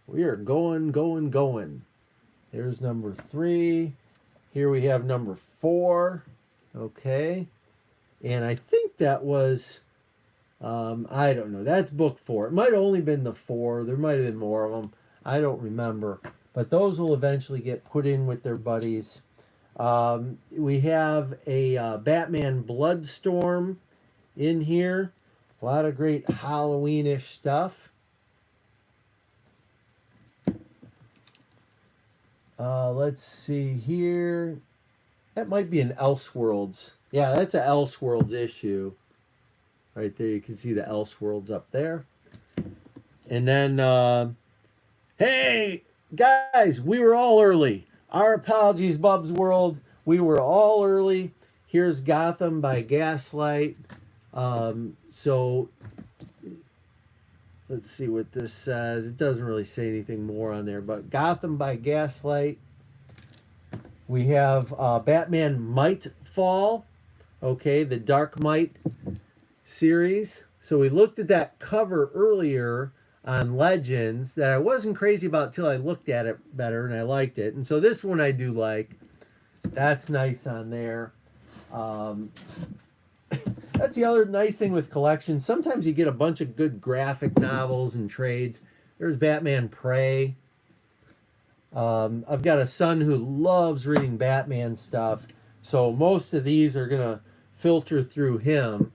We are going. There's number 3. Here we have number 4. Okay. And I think that was, I don't know. That's book 4. It might have only been the 4. There might have been more of them. I don't remember. But those will eventually get put in with their buddies. We have a Batman Bloodstorm in here. A lot of great Halloweenish stuff. Let's see here. That might be an Elseworlds. Yeah, that's an Elseworlds issue. Right there, you can see the Elseworlds up there. And then, hey, guys, we were all early. Our apologies, Bub's World. We were all early. Here's Gotham by Gaslight. So let's see what this says. It doesn't really say anything more on there, but Gotham by Gaslight. We have Batman Might Fall. Okay, the Dark Might series. So we looked at that cover earlier on Legends that I wasn't crazy about till I looked at it better and I liked it. And so this one I do like. That's nice on there. Um, that's the other nice thing with collections. Sometimes you get a bunch of good graphic novels and trades. There's Batman Prey. I've got a son who loves reading Batman stuff, so most of these are gonna filter through him.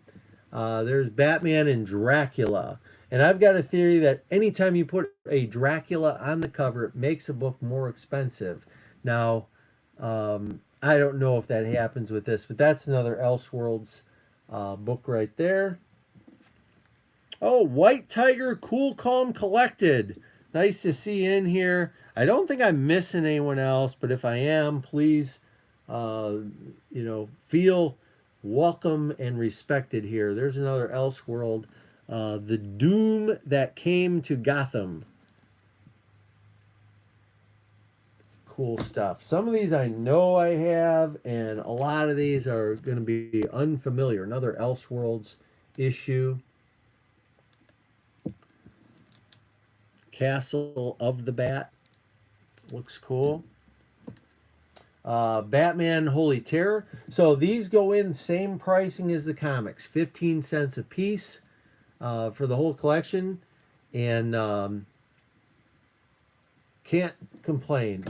There's Batman and Dracula, and I've got a theory that anytime you put a Dracula on the cover, it makes a book more expensive. Now, I don't know if that happens with this, but that's another Elseworlds book right there. Oh, White Tiger Cool Calm Collected. Nice to see you in here. I don't think I'm missing anyone else, but if I am, please, feel welcome and respected here. There's another Elseworld. The Doom That Came to Gotham. Cool stuff. Some of these I know I have, and a lot of these are going to be unfamiliar. Another Elseworlds issue. Castle of the Bat. Looks cool. Batman Holy Terror. So these go in same pricing as the comics, 15 cents a piece for the whole collection, and can't complain.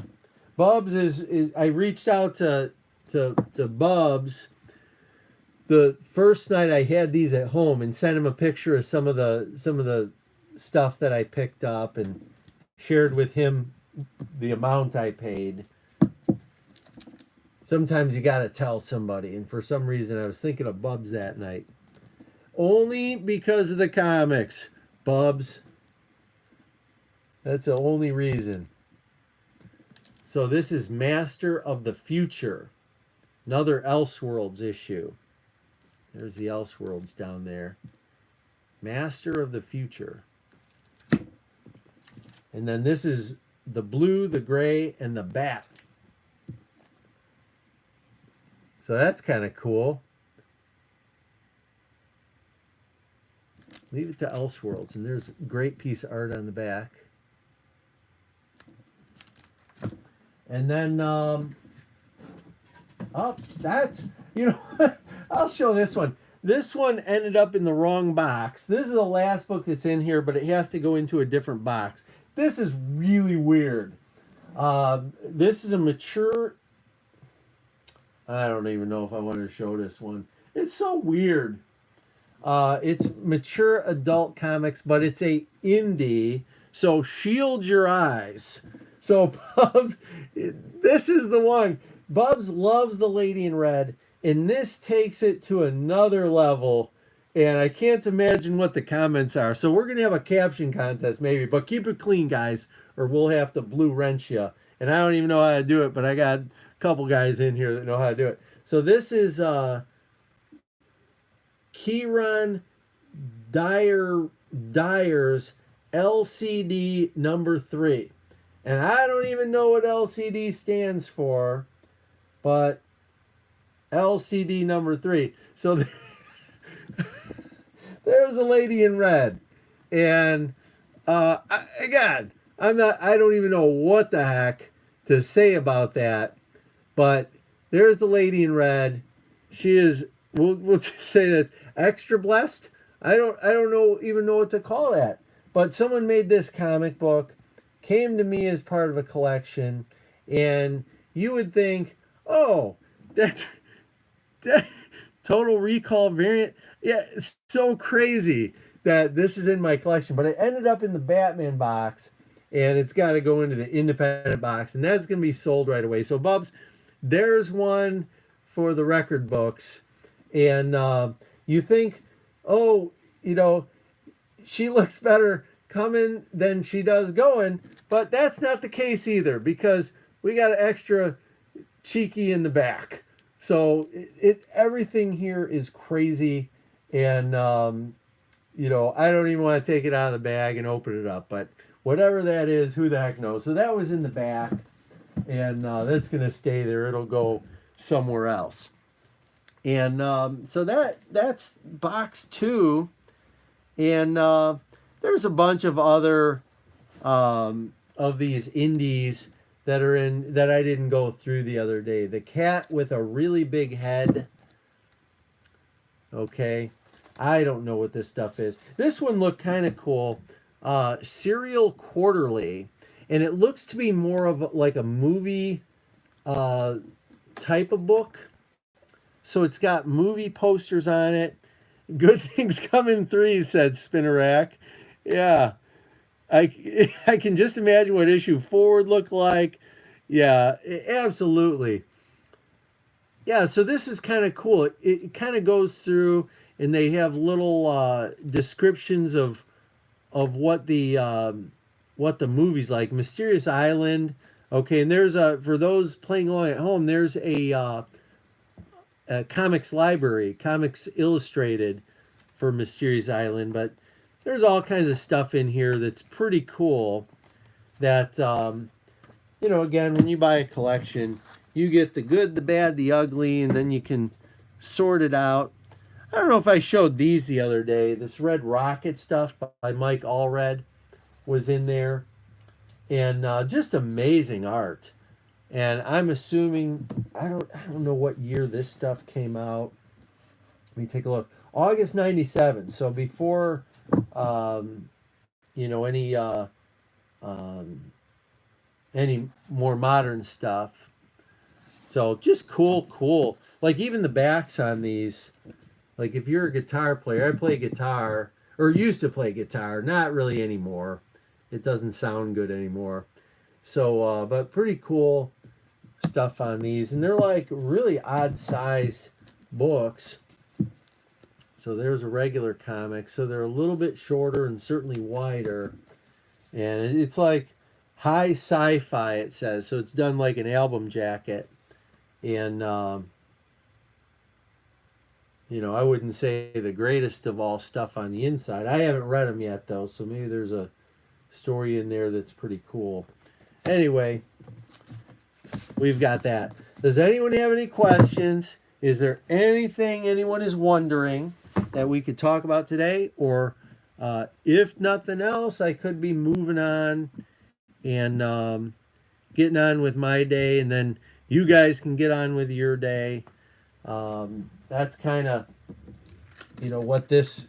Bubs is I reached out to Bubs the first night I had these at home and sent him a picture of some of the stuff that I picked up and shared with him the amount I paid. Sometimes you got to tell somebody, and for some reason I was thinking of Bubs that night. Only because of the comics, Bubs. That's the only reason. So this is Master of the Future. Another Elseworlds issue. There's the Elseworlds down there. Master of the Future. And then this is the blue, the gray, and the bat. So that's kind of cool. Leave it to Elseworlds. And there's a great piece of art on the back. And then, oh, that's, I'll show this one. This one ended up in the wrong box. This is the last book that's in here, but it has to go into a different box. This is really weird. This is a mature, I don't even know if I want to show this one. It's so weird. It's mature adult comics, but it's a indie, so shield your eyes. So Bubs, this is the one. Bubs loves The Lady in Red, and this takes it to another level, and I can't imagine what the comments are. So we're going to have a caption contest maybe, but keep it clean, guys, or we'll have to blue wrench you. And I don't even know how to do it, but I got a couple guys in here that know how to do it. So this is Kieran Dyer's LCD number 3. And I don't even know what LCD stands for, but LCD number 3. So there's a Lady in Red. And again, I don't even know what the heck to say about that, but there's the Lady in Red. She is, we'll just say that extra blessed. I don't even know what to call that. But someone made this comic book, came to me as part of a collection, and you would think, oh, that's Total Recall variant. Yeah, it's so crazy that this is in my collection, but it ended up in the Batman box, and it's got to go into the independent box, and that's going to be sold right away. So Bubs, there's one for the record books, and you think, oh, she looks better coming than she does going, but that's not the case either, because we got an extra cheeky in the back. So everything here is crazy, and I don't even want to take it out of the bag and open it up, but whatever that is, who the heck knows. So that was in the back, and that's going to stay there. It'll go somewhere else. And so that's box 2. And there's a bunch of other of these indies that are in that I didn't go through the other day. The cat with a really big head. Okay. I don't know what this stuff is. This one looked kind of cool. Serial Quarterly. And it looks to be more of like a movie type of book. So it's got movie posters on it. Good things come in threes, said Spinnerack. Yeah. I can just imagine what issue 4 would look like. Yeah, absolutely. Yeah, so this is kind of cool. It kind of goes through, and they have little descriptions of what the movie's like. Mysterious Island. Okay, and there's a for those playing along at home. There's a comics library, Comics Illustrated for Mysterious Island, but there's all kinds of stuff in here that's pretty cool. That you know, again, when you buy a collection, you get the good, the bad, the ugly, and then you can sort it out. I don't know if I showed these the other day. This Red Rocket stuff by Mike Allred was in there, and just amazing art. And I'm assuming I don't know what year this stuff came out. Let me take a look. August '97. So before, you know, any more modern stuff. So just cool. Like even the backs on these. Like if you're a guitar player, I play guitar or used to play guitar, not really anymore. It doesn't sound good anymore. So, but pretty cool stuff on these, and they're like really odd size books. So there's a regular comic. So they're a little bit shorter and certainly wider, and it's like high sci-fi. It says so. It's done like an album jacket, and you know, I wouldn't say the greatest of all stuff on the inside. I haven't read them yet though, so maybe there's a story in there that's pretty cool. Anyway, we've got that. Does anyone have any questions? Is there anything anyone is wondering that we could talk about today? Or if nothing else, I could be moving on and getting on with my day, and then you guys can get on with your day. That's kind of, you know, what this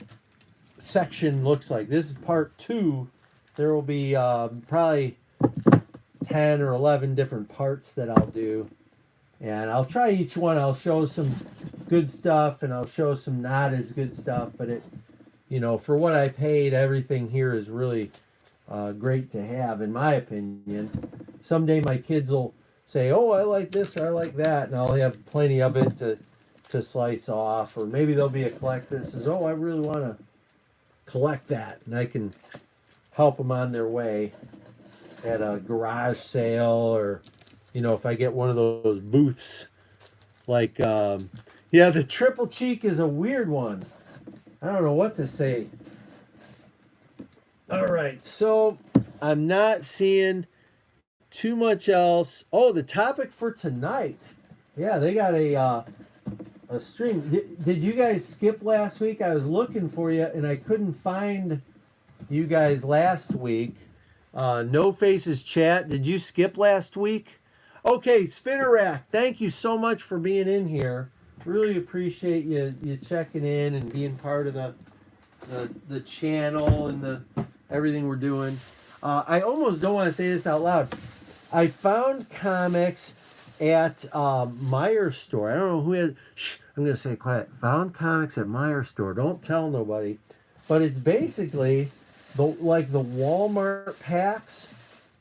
section looks like. This is part 2. There will be probably 10 or 11 different parts that I'll do, and I'll try each one. I'll show some good stuff and I'll show some not as good stuff, but it, you know, for what I paid, everything here is really great to have, in my opinion. Someday my kids will say, oh, I like this or I like that, and I'll have plenty of it to slice off. Or maybe there'll be a collector that says, oh, I really want to collect that, and I can help them on their way at a garage sale, or, you know, if I get one of those booths. Like, yeah, the triple cheek is a weird one. I don't know what to say. All right, so I'm not seeing too much else. Oh, the topic for tonight. Yeah, they got a stream. Did you guys skip last week? I was looking for you, and I couldn't find you guys last week. No Faces Chat. Did you skip last week? Okay, Spinnerack, thank you so much for being in here. Really appreciate you checking in and being part of the channel and the everything we're doing. I almost don't want to say this out loud. I found comics at Meyer Store. I don't know who had. Shh, I'm gonna say it quiet. Found comics at Meyer Store. Don't tell nobody. But it's basically like the Walmart packs,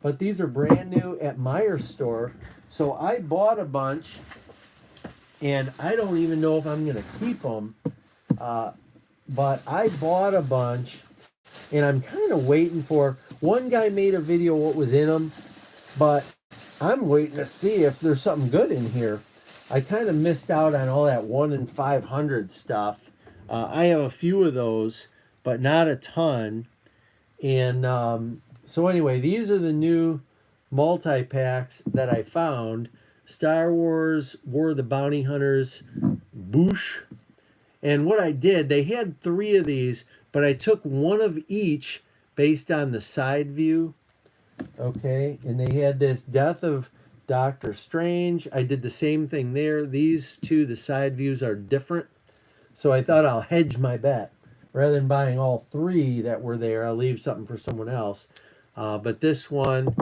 but these are brand new at Meyer Store. So I bought a bunch, and I don't even know if I'm gonna keep them. But I bought a bunch, and I'm kind of waiting for. One guy made a video what was in them, but I'm waiting to see if there's something good in here. I kind of missed out on all that 1 in 500 stuff. I have a few of those, but not a ton. And so anyway, these are the new multi-packs that I found. Star Wars War of the Bounty Hunters Boosh. And what I did, they had 3 of these, but I took one of each based on the side view. Okay, and they had this Death of Doctor Strange. I did the same thing there. These two, the side views are different. So I thought I'll hedge my bet. Rather than buying all three that were there, I'll leave something for someone else. But this one,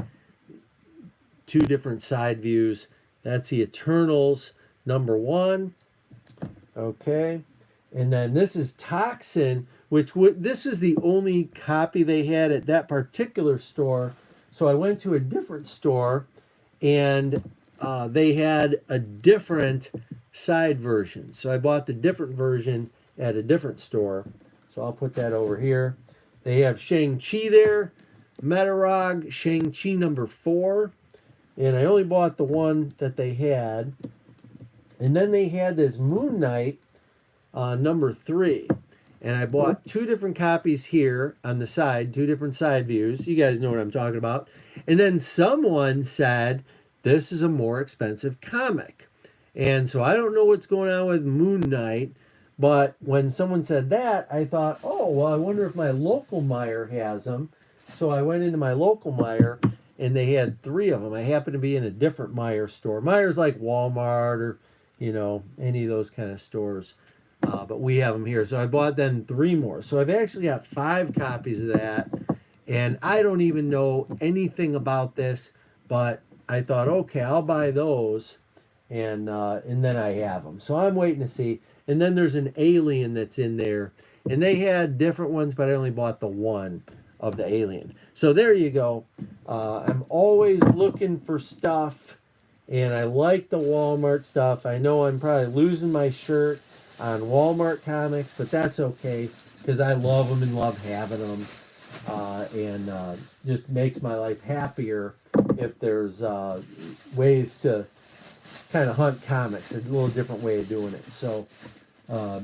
two different side views. That's the Eternals #1. Okay. And then this is Toxin, which this is the only copy they had at that particular store. So I went to a different store and they had a different side version. So I bought the different version at a different store. So I'll put that over here. They have Shang-Chi there, Metarog, Shang-Chi #4. And I only bought the one that they had. And then they had this Moon Knight #3. And I bought two different copies here on the side, two different side views. You guys know what I'm talking about. And then someone said, this is a more expensive comic. And so I don't know what's going on with Moon Knight. But when someone said that, I thought, oh, well, I wonder if my local Meyer has them. So I went into my local Meyer, and they had 3 of them. I happened to be in a different Meyer store. Meyer's like Walmart or, you know, any of those kind of stores. But we have them here. So I bought then 3 more. So I've actually got 5 copies of that. And I don't even know anything about this. But I thought, okay, I'll buy those. And then I have them. So I'm waiting to see. And then there's an Alien that's in there. And they had different ones, but I only bought the one of the Alien. So there you go. I'm always looking for stuff. And I like the Walmart stuff. I know I'm probably losing my shirt on Walmart comics, but that's okay because I love them and love having them. And just makes my life happier if there's ways to kind of hunt comics. A little different way of doing it. So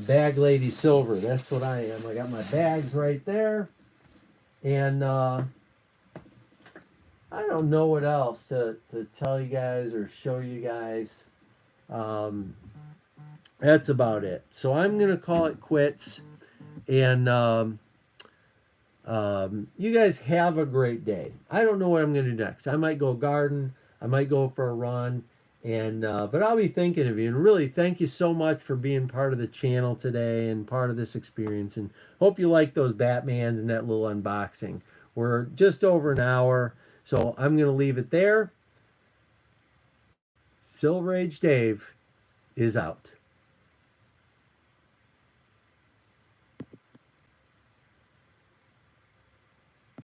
Bag Lady Silver, that's what I am. I got my bags right there. And I don't know what else to tell you guys or show you guys. That's about it. So I'm going to call it quits. And you guys have a great day. I don't know what I'm going to do next. I might go garden. I might go for a run. And but I'll be thinking of you. And really, thank you so much for being part of the channel today and part of this experience. And hope you like those Batmans and that little unboxing. We're just over an hour. So I'm going to leave it there. Silver Age Dave is out.